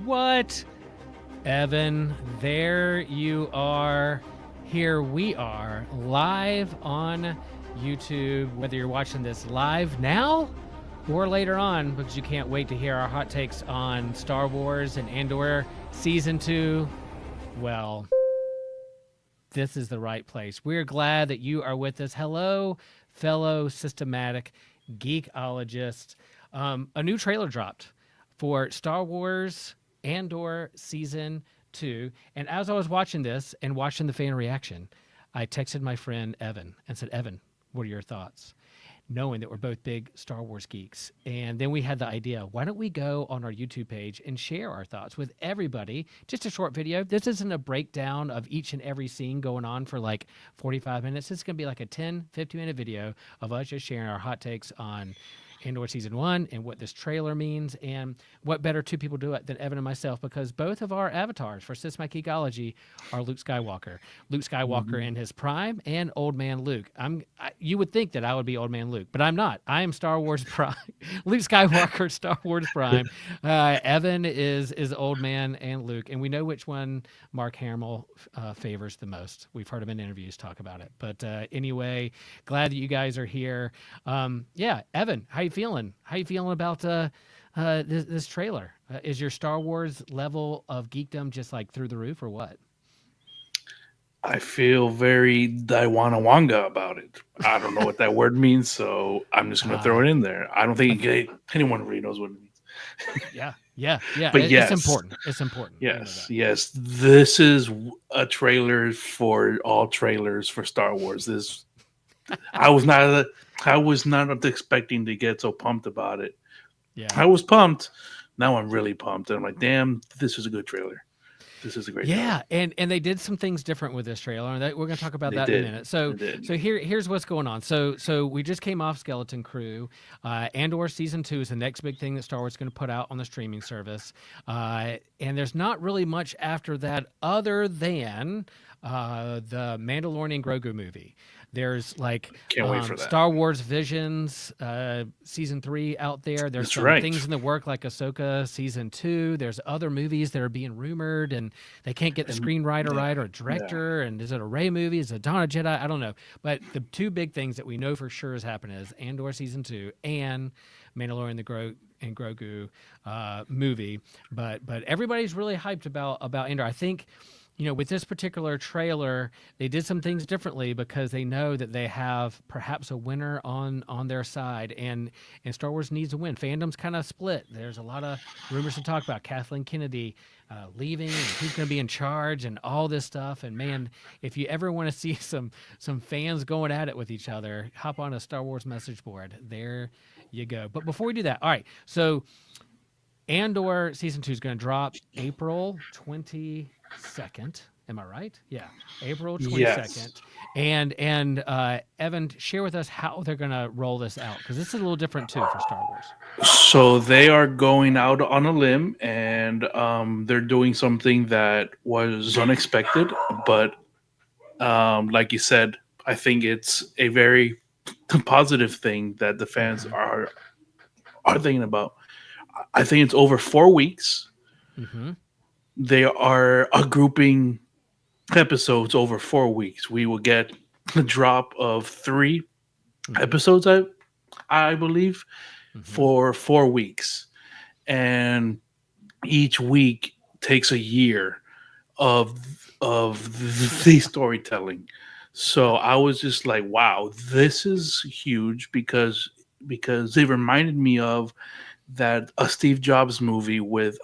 What? Evan, there you are. Here we are, live on YouTube, whether you're watching this live now or later on, because you can't wait to hear our hot takes on Star Wars and Andor Season 2. Well, this is the right place. We're glad that you are with us. Hello, fellow systematic geekologists. A new trailer dropped for Star Wars Andor Season 2. And as I was watching this and watching the fan reaction, I texted my friend Evan and said, Evan, what are your thoughts? Knowing that we're both big Star Wars geeks. And then we had the idea, why don't we go on our YouTube page and share our thoughts with everybody? Just a short video. This isn't a breakdown of each and every scene going on for like 45 minutes. It's going to be like a 10, 15-minute video of us just sharing our hot takes on Andor Season 1 and what this trailer means. And what better two people do it than Evan and myself, because both of our avatars for Systematic Geekology are Luke Skywalker. Luke Skywalker in his prime and Old Man Luke. You would think that I would be Old Man Luke, but I'm not. I am Star Wars Prime. Luke Skywalker, Star Wars Prime. Evan is Old Man and Luke, and we know which one Mark Hamill favors the most. We've heard him in interviews talk about it. But anyway, glad that you guys are here. Yeah, Evan, how you feeling? How you feeling about this trailer? Is your Star Wars level of geekdom just like through the roof, or what? I feel very Daiwanawanga about it. I don't know what that word means, so I'm just going to throw it in there. I don't think anyone really knows what it means. Yeah. But It's important. It's important. Yes. This is a trailer for all trailers for Star Wars. I was not expecting to get so pumped about it. Yeah. I was pumped. Now I'm really pumped. And I'm like, damn, this is a good trailer. This is a great trailer. And they did some things different with this trailer, and we're going to talk about that in a minute. So here's what's going on. So we just came off Skeleton Crew. Andor Season 2 is the next big thing that Star Wars is going to put out on the streaming service. And there's not really much after that other than the Mandalorian Grogu movie. There's like Can't wait for that. Star Wars Visions Season 3 out there. There's things in the work like Ahsoka Season 2. There's other movies that are being rumored, and they can't get the screenwriter right or director. And is it a Rey movie? Is it Dawn of Jedi? I don't know. But the two big things that we know for sure is happening is Andor Season 2 and Mandalorian and Grogu movie. But everybody's really hyped about Andor. I think, with this particular trailer, they did some things differently because they know that they have perhaps a winner on their side, and Star Wars needs a win. Fandom's kind of split. There's a lot of rumors to talk about. Kathleen Kennedy leaving, and who's going to be in charge, and all this stuff. And man, if you ever want to see some fans going at it with each other, hop on a Star Wars message board. There you go. But before we do that, all right. So Andor Season 2 is going to drop April 22nd. Am I right? Yeah, April 22nd. Yes. And Evan, share with us how they're going to roll this out, because this is a little different too for Star Wars. So they are going out on a limb, and they're doing something that was unexpected. But like you said, I think it's a very positive thing that the fans are thinking about. I think it's over 4 weeks. Mm-hmm. They are grouping episodes over 4 weeks. We will get a drop of 3 episodes, I believe, for 4 weeks. And each week takes a year of the storytelling. So I was just like, wow, this is huge because they reminded me of that a Steve Jobs movie with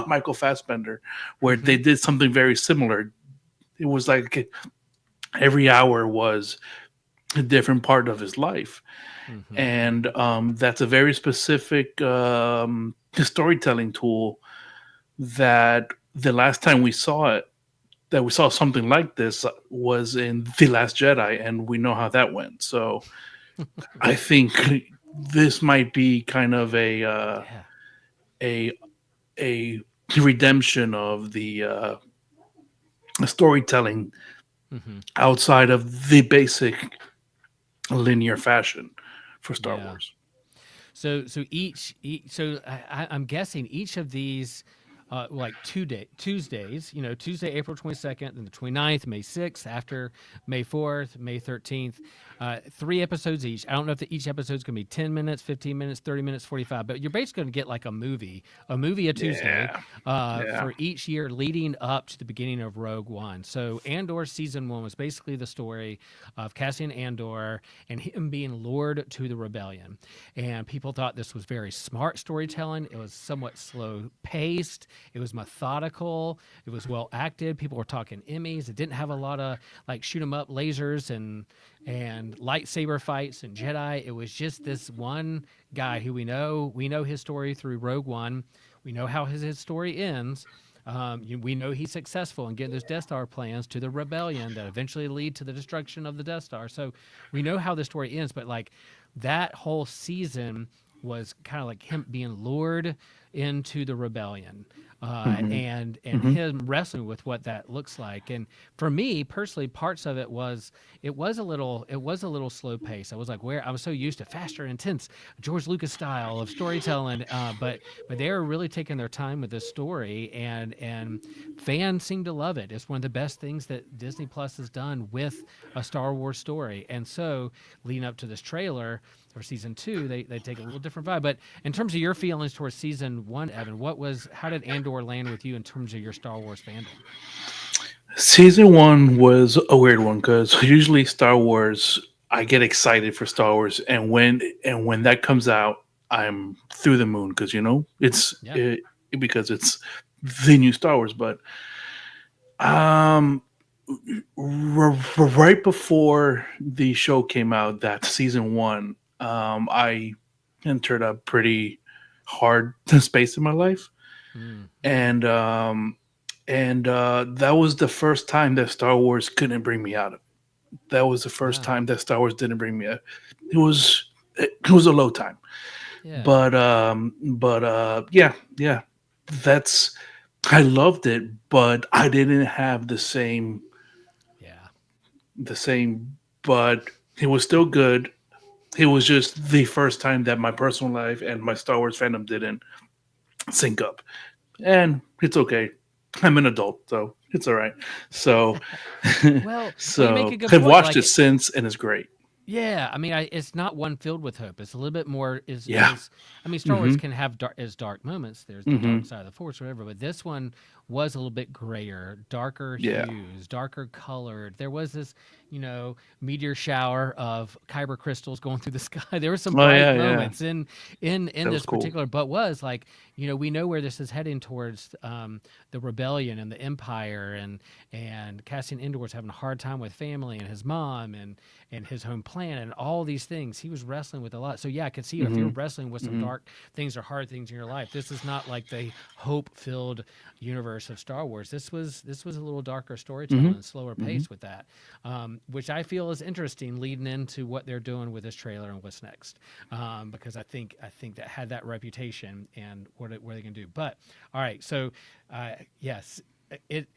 Michael Fassbender, where they did something very similar. It was like every hour was a different part of his life, and that's a very specific storytelling tool. That the last time we saw something like this was in The Last Jedi, and we know how that went. So I think this might be kind of a redemption of the storytelling outside of the basic linear fashion for Star Wars. I'm guessing each of these, like Tuesdays, Tuesday, April 22nd, and the 29th, May 6th, after May 4th, May 13th, 3 episodes each. I don't know if each episode's going to be 10 minutes, 15 minutes, 30 minutes, 45, but you're basically going to get like a movie a Tuesday, Yeah. Yeah. for each year leading up to the beginning of Rogue One. So Andor season 1 was basically the story of Cassian Andor and him being lured to the rebellion. And people thought this was very smart storytelling. It was somewhat slow paced. It was methodical. It was well acted. People were talking Emmys. It didn't have a lot of like shoot 'em up lasers and lightsaber fights and Jedi. It was just this one guy who we know his story through Rogue One. We know how his story ends. We know he's successful in getting those Death Star plans to the rebellion that eventually lead to the destruction of the Death Star. So we know how the story ends, but like that whole season was kind of like him being lured into the rebellion, Hmm. and Hmm. him wrestling with what that looks like. And for me personally, parts of it was a little slow pace. I was like, where I was so used to faster, intense George Lucas style of storytelling, but they are really taking their time with this story, and fans seem to love it. It's one of the best things that Disney Plus has done with a Star Wars story. And so leading up to this trailer for season 2, they take a little different vibe. But in terms of your feelings towards season 1, Evan, how did Andor land with you in terms of your Star Wars fandom? Season one was a weird one because usually Star Wars, I get excited for Star Wars, and when that comes out, I'm through the moon because Yeah. because it's the new Star Wars. But um, right before the show came out, that season one, I entered a pretty hard space in my life, Mm-hmm. and that was the first time that Star Wars couldn't bring me out of it. That was the first Ah, time that Star Wars didn't bring me out. It was a low time, yeah. but yeah, yeah, that's I loved it, but I didn't have Yeah. the same. But it was still good. It was just the first time that my personal life and my Star Wars fandom didn't sync up, and it's okay. I'm an adult, so it's all right. So, Well, you make a so good I've point. watched it Like, since, and it's great. yeah, I mean, it's not one filled with hope. It's a little bit more. Is Yeah. is I mean, Star Wars Mm-hmm. can have dark moments. There's the dark Mm-hmm. side of the Force, whatever. But this one was a little bit grayer, darker Yeah. hues, darker colored. There was this, meteor shower of kyber crystals going through the sky. There were some Oh bright yeah, yeah. moments in That was this cool. particular. But was like, we know where this is heading towards, the rebellion and the Empire, and Cassian Andor was having a hard time with family and his mom and his home planet and all these things. He was wrestling with a lot. So yeah, I could see if you're Mm-hmm. wrestling with some Mm-hmm. dark things or hard things in your life. This is not like the hope-filled universe of Star Wars. This was a little darker storytelling Mm-hmm. and slower Mm-hmm. pace with that, which I feel is interesting leading into what they're doing with this trailer and what's next. Because I think that had that reputation and what they can do. But all right, so yes, it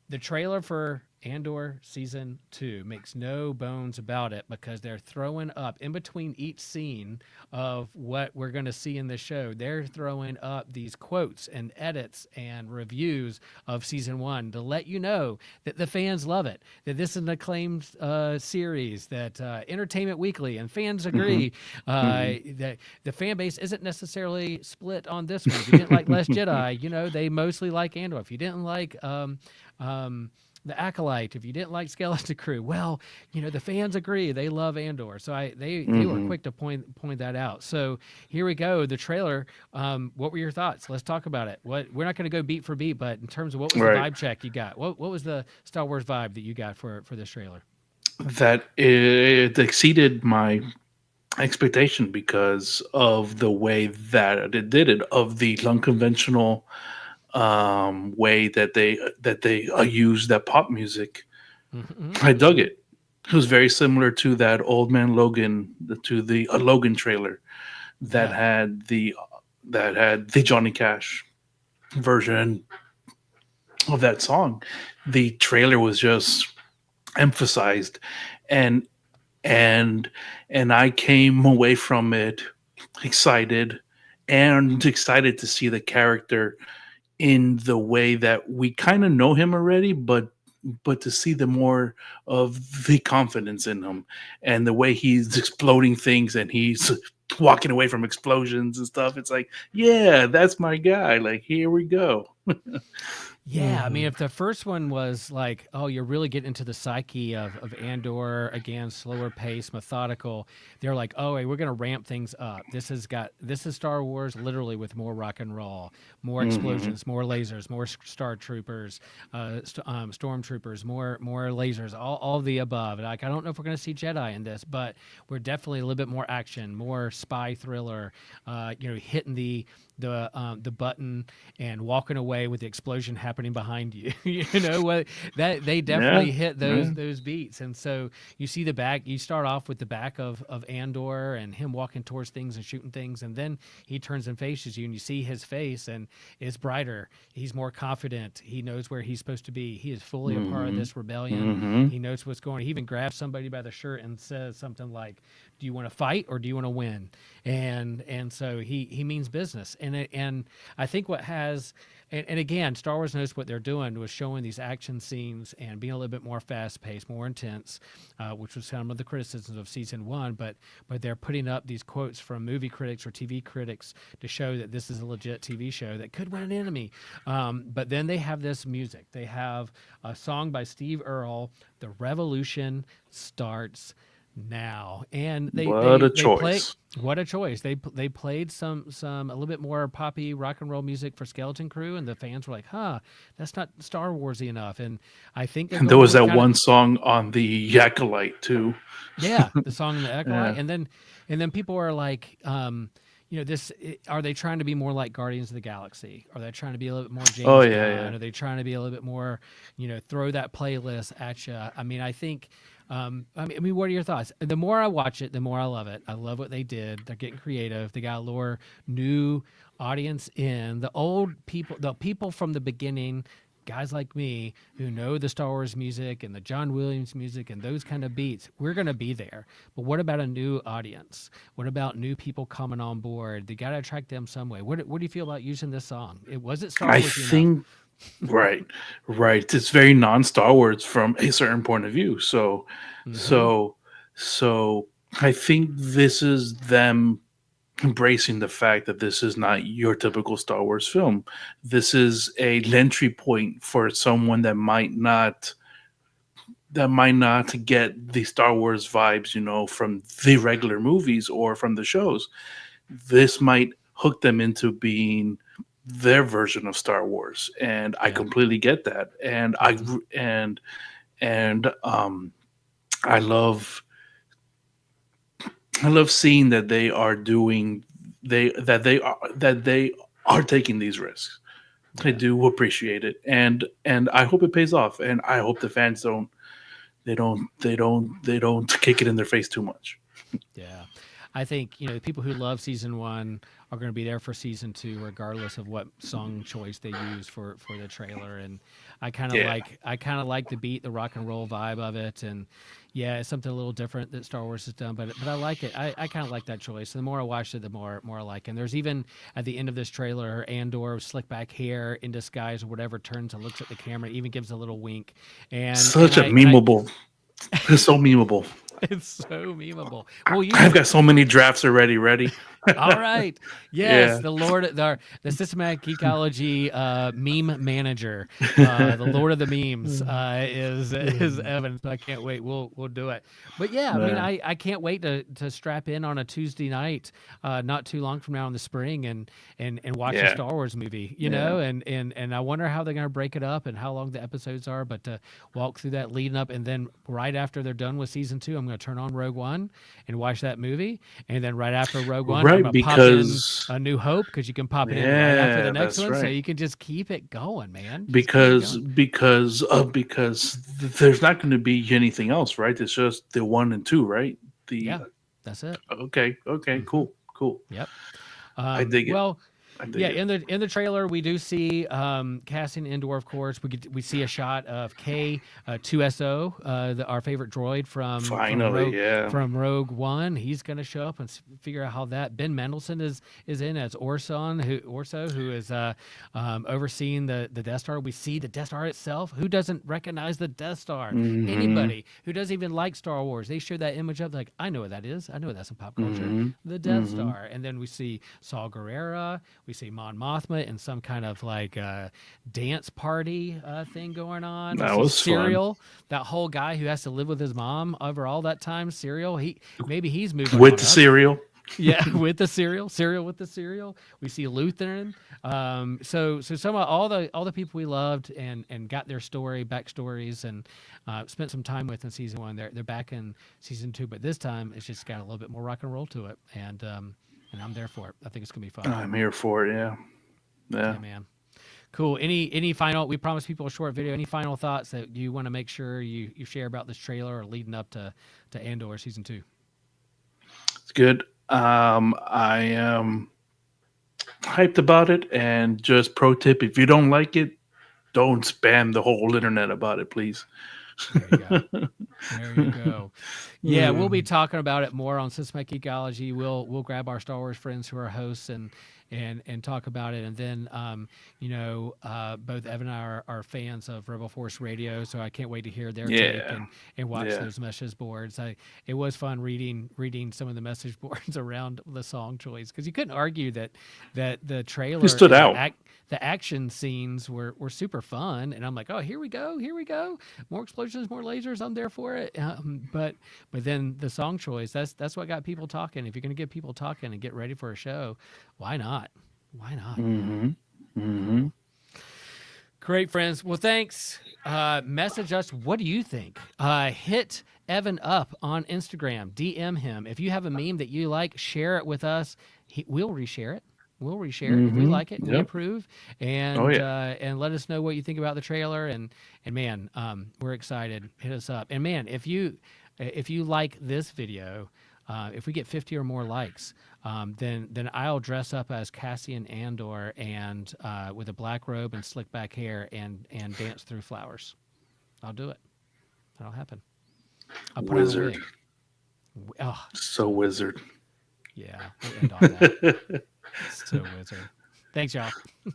the trailer for Andor season 2 makes no bones about it because they're throwing up in between each scene of what we're going to see in the show. They're throwing up these quotes and edits and reviews of season 1 to let you know that the fans love it, that this is an acclaimed series, that Entertainment Weekly and fans agree, that the fan base isn't necessarily split on this one. If you didn't like Last Jedi, they mostly like Andor. If you didn't like the Acolyte, if you didn't like Skeleton Crew, well, the fans agree. They love Andor. So they were Mm-hmm. quick to point that out. So here we go. The trailer. What were your thoughts? Let's talk about it. We're not going to go beat for beat, but in terms of what was the Right. vibe check you got? What was the Star Wars vibe that you got for this trailer? That it exceeded my expectation because of the way that it did it, of the unconventional way that they use that pop music. Mm-hmm, I dug mm-hmm. it. It was very similar to that Old Man Logan, to the Logan trailer that Yeah. had the Johnny Cash version of that song. The trailer was just emphasized, and and and I came away from it excited, and excited to see the character in the way that we kind of know him already, but to see the more of the confidence in him and the way he's exploding things and he's walking away from explosions and stuff. It's like, yeah, that's my guy. Like, here we go. Yeah, I mean, if the first one was like, oh, you're really getting into the psyche of Andor again, slower pace, methodical. They're like, oh, hey, we're gonna ramp things up. This is Star Wars, literally with more rock and roll, more Hmm. explosions, more lasers, more Star Troopers, stormtroopers, more lasers, all of the above. Like, I don't know if we're gonna see Jedi in this, but we're definitely a little bit more action, more spy thriller. Hitting the button and walking away with the explosion happening behind you. You know what, that they Yeah, definitely hit yeah. those beats. And so you see the back, you start off with the back of Andor and him walking towards things and shooting things, and then he turns and faces you and you see his face, and it's brighter, he's more confident, he knows where he's supposed to be, he is fully a part of Hmm. this rebellion, Hmm. he knows what's going on. He even grabs somebody by the shirt and says something like, do you want to fight or do you want to win? And so he means business. And I think what has, and again, Star Wars knows what they're doing was showing these action scenes and being a little bit more fast paced, more intense, which was some of the criticisms of season one. But they're putting up these quotes from movie critics or TV critics to show that this is a legit TV show that could win an Emmy. But then they have this music. They have a song by Steve Earle, "The Revolution Starts Now," and What a they play. choice. What a choice! They played some a little bit more poppy rock and roll music for Skeleton Crew, and the fans were like, "Huh, that's not Star Warsy enough." And I think they're And there going was with that kind of, one song on the Yakalite too. yeah, the song the Acolyte, Yeah. and then people are like, are they trying to be more like Guardians of the Galaxy? Are they trying to be a little bit more Oh James yeah, Gunn? yeah. Are they trying to be a little bit more, throw that playlist at you? I mean, I think. What are your thoughts? The more I watch it, the more I love it. I love what they did. They're getting creative. They got to lure new audience in. The people from the beginning, guys like me who know the Star Wars music and the John Williams music and those kind of beats, we're going to be there. But what about a new audience? What about new people coming on board? They got to attract them some way. What do you feel about using this song? Was it Star I Warsy enough? think right, right. It's very non-Star Wars from a certain point of view. Mm-hmm. So, so I think this is them embracing the fact that this is not your typical Star Wars film. This is a entry point for someone that might not get the Star Wars vibes, from the regular movies or from the shows. This might hook them into being their version of Star Wars, and I Yeah. completely get that. And I Mm-hmm. and I love I love seeing that they are taking these risks. I Yeah. do appreciate it, and I hope it pays off, and I hope the fans don't kick it in their face too much. Yeah. I think, people who love season one are going to be there for season two, regardless of what song choice they use for the trailer. And Yeah. I kind of like the beat, the rock and roll vibe of it. And yeah, it's something a little different that Star Wars has done, but I like it. I kind of like that choice. The more I watch it, the more I like it. And there's even at the end of this trailer, Andor slick back hair in disguise or whatever turns and looks at the camera, even gives a little wink. And Such a I memeable. It's so memeable. it's so memeable. Well, I've got so many drafts already ready. all right. Yes, Yeah. the systematic geekology meme manager, the Lord of the memes is Evan. So I can't wait. We'll do it. But yeah, I mean, Yeah. I can't wait to strap in on a Tuesday night, not too long from now in the spring, and watch a Yeah. Star Wars movie. Yeah. And I wonder how they're gonna break it up and how long the episodes are. But to walk through that leading up, and then right after they're done with season two, I'm gonna turn on Rogue One and watch that movie, and then right after Rogue One, I'm Right, gonna pop in because A New Hope because you can pop it in right after the yeah, next that's one, so right. you can just keep it going, man. Just keep it Because going. there's not going to be anything else, right? It's just the one and two, right? The Yeah, that's it. okay, okay, Hmm. cool, cool. Yep. I dig it. Well, I dig Yeah, it. in the trailer we do see Cassian Andor, of course. We see a shot of K 2SO, our favorite droid Finally, yeah. from Rogue One. He's going to show up and figure out how that. Ben Mendelsohn is in as Orso, who is overseeing the Death Star. We see the Death Star itself. Who doesn't recognize the Death Star? Mm-hmm. Anybody who doesn't even like Star Wars, they share that image up like, I know what that is. I know that's in pop culture. Mm-hmm. The Death Mm-hmm. Star, and then we see Saw Gerrera. We see Mon Mothma in some kind of like dance party thing going on. We That see was fun. Serial, that whole guy who has to live with his mom over all that time. Serial, maybe he's moving With on the up. cereal. Yeah, with the cereal with the cereal. We see Lutheran. So some of all the people we loved and got their backstories and spent some time with in season 1. They're back in season 2, but this time it's just got a little bit more rock and roll to it, and I'm there for it. I think it's gonna be fun. I'm here for it. Yeah. Yeah. Yeah, man. Cool. Any final? We promised people a short video. Any final thoughts that you want to make sure you share about this trailer or leading up to Andor season 2? It's good. I am hyped about it. And just pro tip: if you don't like it, don't spam the whole internet about it, please. There you go. There you go. Yeah, we'll be talking about it more on Systematic Geekology. We'll grab our Star Wars friends who are hosts and talk about it. And then both Evan and I are fans of Rebel Force Radio, so I can't wait to hear their take Yeah. and watch Yeah. those message boards. It was fun reading some of the message boards around the song choice, because you couldn't argue that the trailer It stood and out. the action scenes were super fun. And I'm like, oh, here we go, more explosions, more lasers. I'm there for it. But then the song choice, that's what got people talking. If you're going to get people talking and get ready for a show, why not? Why not? Mm-hmm. Mm-hmm. Cool. Great, friends. Well, thanks. Message us. What do you think? Hit Evan up on Instagram. DM him. If you have a meme that you like, share it with us. We'll reshare it. We'll reshare it if we Mm-hmm. like it. We Yep. approve, Oh and yeah. let us know what you think about the trailer. And man, we're excited. Hit us up. And man, if you like this video, if we get 50 or more likes, then I'll dress up as Cassian Andor and with a black robe and slick back hair and dance through flowers. I'll do it. That'll happen. I'll put on a Wizard. wig. Oh, So wizard. yeah. We'll end on that. So wizard. Thanks, y'all.